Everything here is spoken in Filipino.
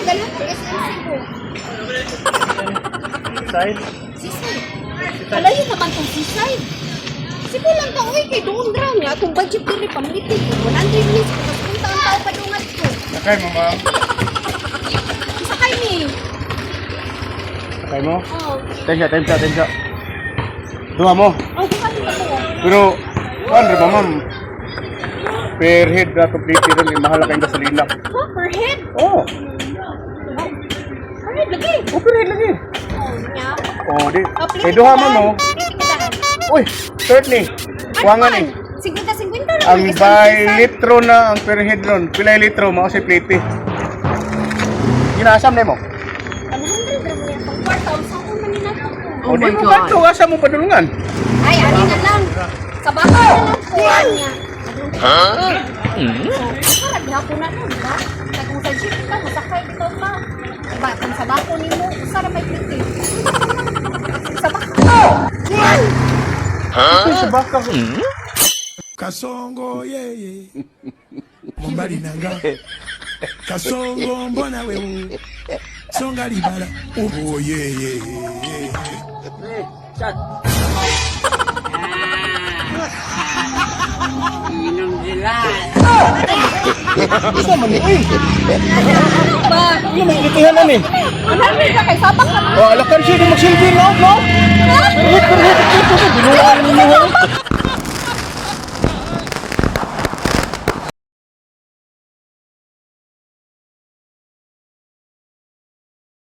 Ganun po, SMC po. Side? Seaside. Malayo naman itong seaside. Sige lang ka, uy, kay doon lang nga. Kung budget ko rin, pamitin ko. 100 minutes ko. Tapos punta ang tao pa doon ko. Sakay mo, ma'am. Sakay ni. Sakay mo? Oo. Time shot. Duha mo. Oh, sakay mo ako. Pero, kuhan rin ba, ma'am? Per head na to plate rin, mahal kayong gasolina. Ha? Per head? Oo. Per head lagi. Oh, per head lagi. Oh, niya. Oh, di. Plate Eh, duha mo, ka no? Plate ka dahan. Uy, certainly. Kuwangan eh. 50-50 lang. Ang by litro na ang per head ron. Pilay litro, mao si plate. Ginasam na mo. 100 lang mo yan. Pang 4,000 ko man nila to. Oh, di mo ba ito? Asa mo padulungan? Ay, ali na lang. Sa baka na lang po niya. Ha? Para gihapon na nun, ba? Kung sa jeep ka, masakay dito pa. Diba, kung sa bako ni mo, usara may pliti. Sa bako. Ito sa baka. Kasongo yeye Mombali nanga Kasongo mbona wewe Songa libala Oh yeye Inom sila. Isa man ni. Uy, Ba? ano may ilitihan na ni? Ano ka kay sabak ka? Oh, alakan siya di magsilbi na, no? Ha? Hit, binuha mo.